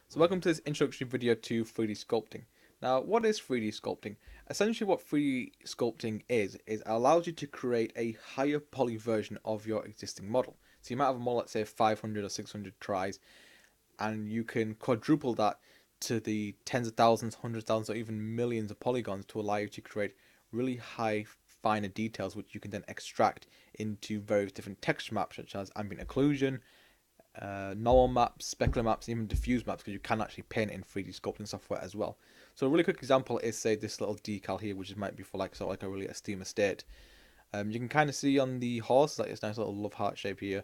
So welcome to this introductory video to 3D sculpting. Now, what is 3D sculpting? Essentially what 3D sculpting is it allows you to create a higher poly version of your existing model. So you might have a model, let's say 500 or 600 tries, and you can quadruple that to the tens of thousands, hundreds of thousands, or even millions of polygons to allow you to create really high, finer details, which you can then extract into various different texture maps, such as ambient occlusion, normal maps, specular maps, and even diffuse maps, because you can actually paint in 3D sculpting software as well. So a really quick example is, say, this little decal here, which might be for like sort of like a really esteem estate. You can kind of see on the horse like this nice little love heart shape here,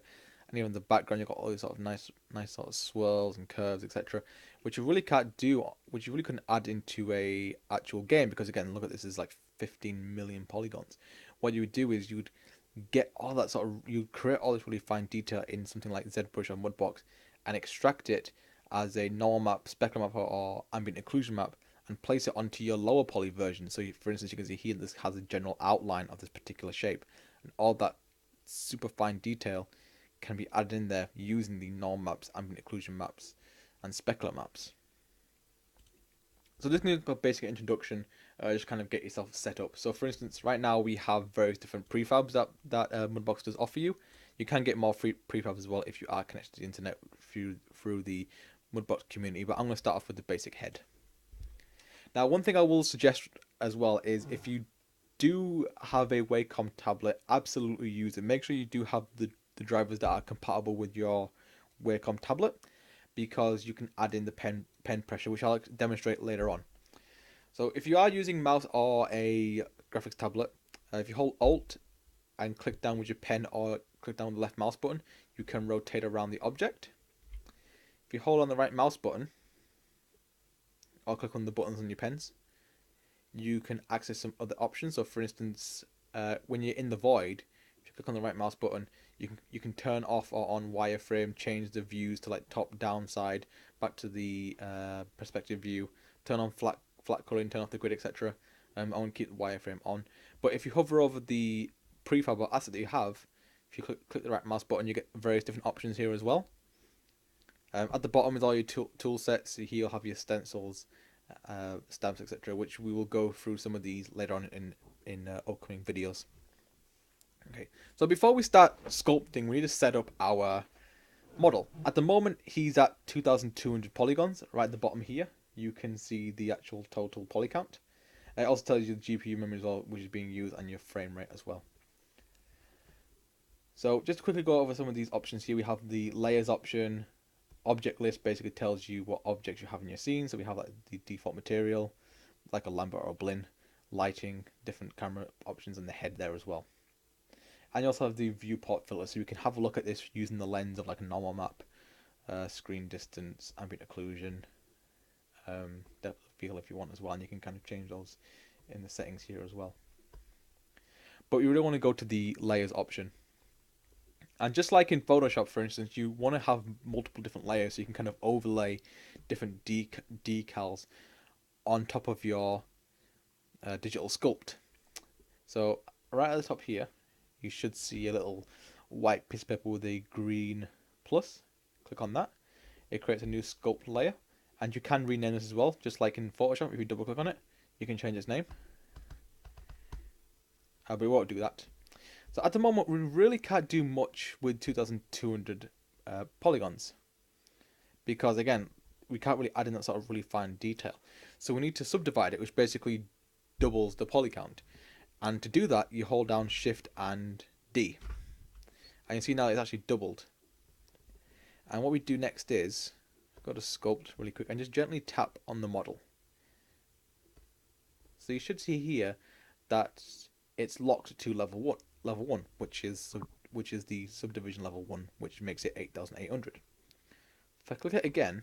and even in the background you've got all these sort of nice sort of swirls and curves, etc., which you really can't do, which you really couldn't add into a actual game, because again, look at this, is like 15 million polygons. What you would do is you'd get all that sort of, you create all this really fine detail in something like ZBrush or mudbox and extract it as a normal map, specular map, or ambient occlusion map, and place it onto your lower poly version. So for instance, you can see here this has a general outline of this particular shape, and all that super fine detail can be added in there using the normal maps, ambient occlusion maps, and specular maps. So this is a basic introduction, just kind of get yourself set up. So for instance, right now we have various different prefabs that Mudbox does offer you. You can get more free prefabs as well if you are connected to the internet through the Mudbox community, but I'm going to start off with the basic head. Now, one thing I will suggest as well is, if you do have a Wacom tablet, absolutely use it. Make sure you do have the drivers that are compatible with your Wacom tablet, because you can add in the pen pressure, which I'll demonstrate later on. So if you are using mouse or a graphics tablet, if you hold Alt and click down with your pen, or click down with the left mouse button, you can rotate around the object. If you hold on the right mouse button, or click on the buttons on your pens, you can access some other options. So for instance, when you're in the void, if you click on the right mouse button, you can turn off or on wireframe, change the views to like top, down, side, back to the perspective view, turn on flat coloring, turn off the grid, etc. I want to keep the wireframe on. But if you hover over the prefab or asset that you have, if you click the right mouse button, you get various different options here as well. At the bottom is all your tool sets. So here you'll have your stencils, stamps, etc., which we will go through some of these later on in upcoming videos. Okay, so before we start sculpting, we need to set up our model. At the moment, he's at 2,200 polygons. Right at the bottom here, you can see the actual total poly count. It also tells you the GPU memory as well, which is being used, and your frame rate as well. So just to quickly go over some of these options here, we have the layers option. Object list basically tells you what objects you have in your scene. So we have like the default material, like a Lambert or a Blinn, lighting, different camera options, and the head there as well. And you also have the viewport filter, so you can have a look at this using the lens of like a normal map, screen distance, ambient occlusion, depth of field if you want as well, and you can kind of change those in the settings here as well. But you really want to go to the layers option. And just like in Photoshop, for instance, you want to have multiple different layers, so you can kind of overlay different decals on top of your digital sculpt. So right at the top here, you should see a little white piece of paper with a green plus. Click on that. It creates a new sculpt layer, and you can rename this as well, just like in Photoshop. If you double click on it, you can change its name. But we won't do that. So at the moment, we really can't do much with 2,200 polygons, because again, we can't really add in that sort of really fine detail. So we need to subdivide it, which basically doubles the poly count. And to do that, you hold down Shift and D. And you see now it's actually doubled. And what we do next is go to Sculpt really quick and just gently tap on the model. So you should see here that it's locked to level one, which is the subdivision level 1, which makes it 8,800. If I click it again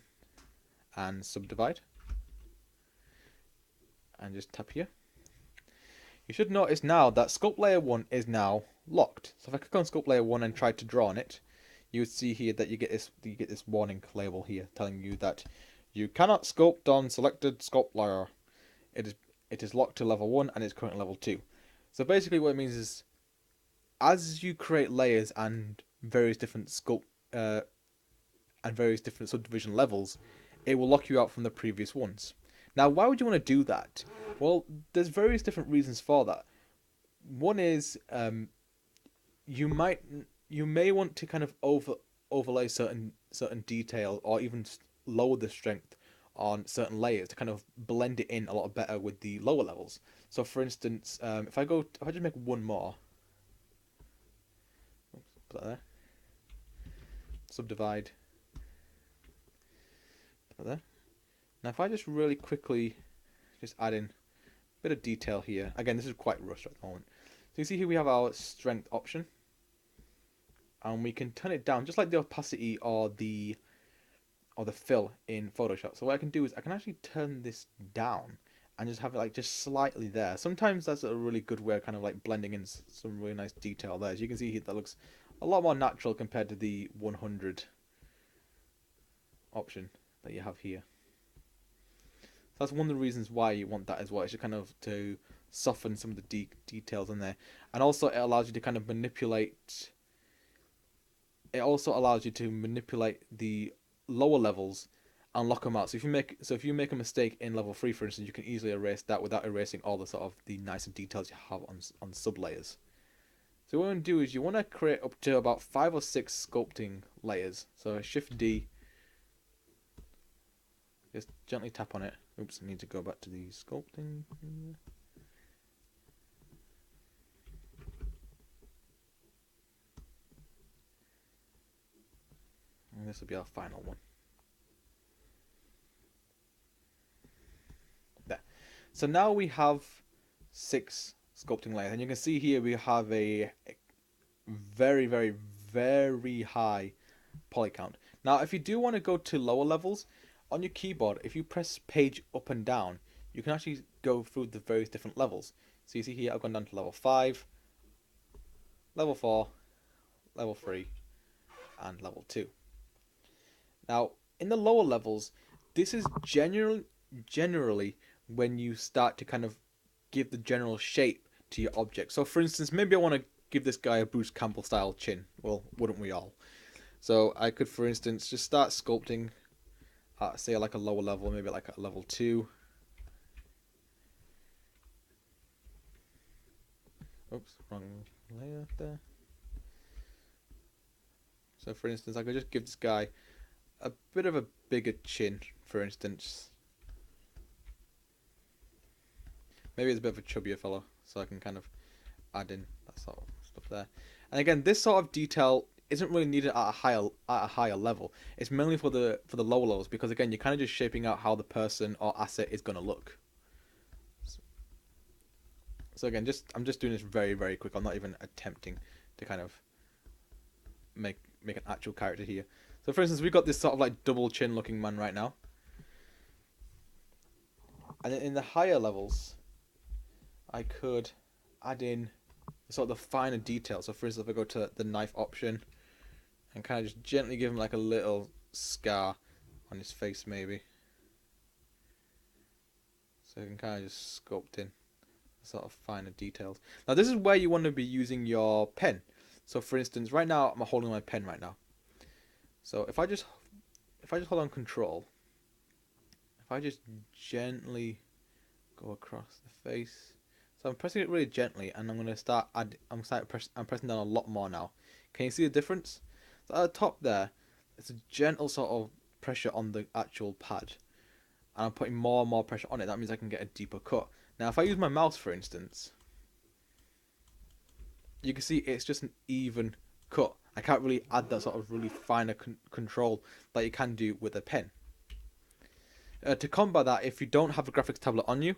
and subdivide, and just tap here, you should notice now that sculpt layer 1 is now locked. So if I click on sculpt layer 1 and try to draw on it, you would see here that you get this warning label here telling you that you cannot sculpt on selected sculpt layer. It is locked to level 1 and it's currently level 2. So basically what it means is, as you create layers and various different and various different subdivision levels, it will lock you out from the previous ones. Now, why would you want to do that? Well, there's various different reasons for that. One is you might you may want to kind of overlay certain detail or even lower the strength on certain layers to kind of blend it in a lot better with the lower levels. So, for instance, if I just make one more, put that there, subdivide, put that there. Now, if I just really quickly just add in a bit of detail here. Again, this is quite rushed at the moment. So you see here we have our strength option, and we can turn it down just like the opacity or the fill in Photoshop. So what I can do is I can actually turn this down and just have it like just slightly there. Sometimes that's a really good way of kind of like blending in some really nice detail there. As you can see here, that looks a lot more natural compared to the 100 option that you have here. So that's one of the reasons why you want that as well. It's just kind of to soften some of the details in there, and also it allows you to kind of manipulate. It also allows you to manipulate the lower levels and lock them out. So if you make a mistake in level 3, for instance, you can easily erase that without erasing all the sort of the nicer details you have on sub layers. So what you want to do is you want to create up to about 5 or 6 sculpting layers. So Shift D, just gently tap on it. Oops, I need to go back to the sculpting. And this will be our final one. There. So now we have 6 sculpting layers, and you can see here we have a very, very, very high poly count. Now, if you do want to go to lower levels, on your keyboard, if you press page up and down, you can actually go through the various different levels. So you see here, I've gone down to level 5, level 4, level 3, and level 2. Now, in the lower levels, this is generally when you start to kind of give the general shape to your object. So for instance, maybe I want to give this guy a Bruce Campbell style chin. Well, wouldn't we all? So I could, for instance, just start sculpting say like a lower level, maybe like a level 2. Oops, wrong layer there. So for instance, I could just give this guy a bit of a bigger chin, for instance. Maybe it's a bit of a chubbier fellow, so I can kind of add in that sort of stuff there. And again, this sort of detail isn't really needed at a higher level. It's mainly for the lower levels, because again, you're kind of just shaping out how the person or asset is going to look. So again, I'm just doing this very, very quick. I'm not even attempting to kind of make an actual character here. So for instance, we've got this sort of like double chin looking man right now. And then in the higher levels, I could add in sort of the finer details. So for instance, if I go to the knife option and kind of just gently give him like a little scar on his face maybe. So you can kind of just sculpt in sort of finer details. Now this is where you want to be using your pen. So for instance, right now I'm holding my pen right now. So if I just hold on Control, if I just gently go across the face, so I'm pressing it really gently, and I'm going to start. I'm pressing down a lot more now. Can you see the difference? So at the top there, it's a gentle sort of pressure on the actual pad, and I'm putting more and more pressure on it. That means I can get a deeper cut. Now, if I use my mouse, for instance, you can see it's just an even cut. I can't really add that sort of really finer control that you can do with a pen. To combat that, if you don't have a graphics tablet on you,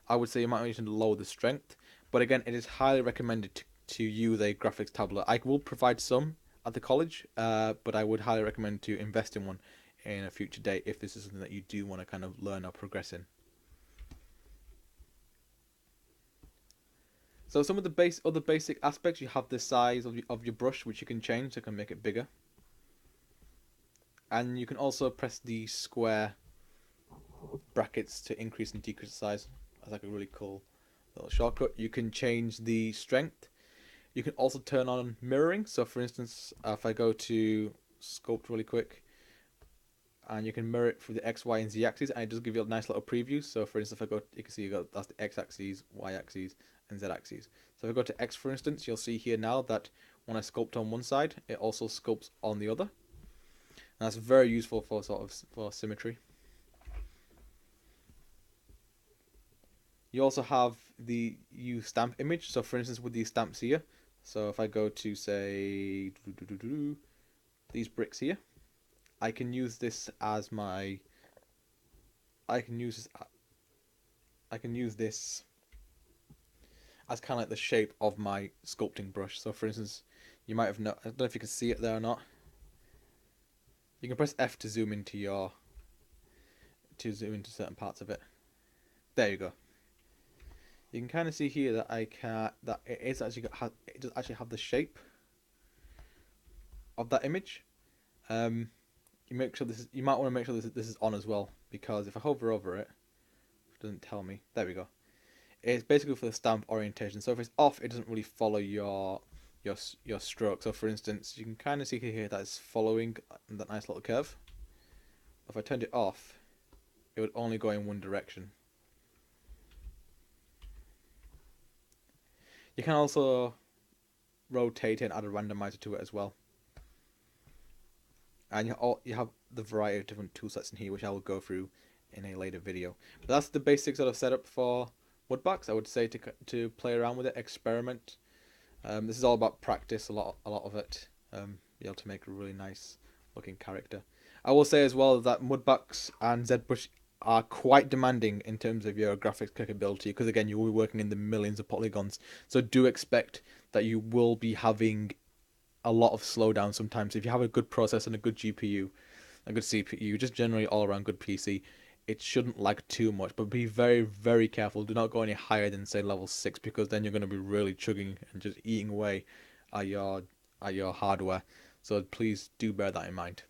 I would say you might need to lower the strength. But again, it is highly recommended to use a graphics tablet. I will provide some at the college, but I would highly recommend to invest in one in a future date if this is something that you do want to kind of learn or progress in. So some of the other basic aspects, you have the size of your brush, which you can change, so you can make it bigger. And you can also press the square brackets to increase and decrease the size. That's like a really cool little shortcut. You can change the strength. You can also turn on mirroring. So for instance, if I go to sculpt really quick, and you can mirror it through the X, Y, and Z axis, and it does give you a nice little preview. So for instance, if I go, you can see that's the X axis, Y axis, and Z axis. So if I go to X, for instance, you'll see here now that when I sculpt on one side, it also sculpts on the other. And that's very useful for for symmetry. You also have the use stamp image. So for instance, with these stamps here, so if I go to say these bricks here, I can use this as my. I can use this as kind of like the shape of my sculpting brush. So for instance, you might have I don't know if you can see it there or not. You can press F to zoom into certain parts of it. There you go. You can kind of see here that it does actually have the shape of that image. You make sure you might want to make sure this is on as well, because if I hover over it, it doesn't tell me. There we go. It's basically for the stamp orientation. So if it's off, it doesn't really follow your stroke. So for instance, you can kind of see here that it's following that nice little curve. If I turned it off, it would only go in one direction. You can also rotate it and add a randomizer to it as well. And you have the variety of different tool sets in here, which I will go through in a later video. But that's the basic sort of setup for mudbox. I would say to play around with it, experiment. This is all about practice. A lot of it. Be able to make a really nice looking character. I will say as well that mudbox and ZBrush are quite demanding in terms of your graphics capability, because again, you will be working in the millions of polygons. So do expect that you will be having a lot of slowdown sometimes. If you have a good processor and a good GPU, a good CPU, just generally all around good PC, it shouldn't lag too much. But be very, very careful. Do not go any higher than say level 6, because then you're going to be really chugging and just eating away at your hardware. So please do bear that in mind.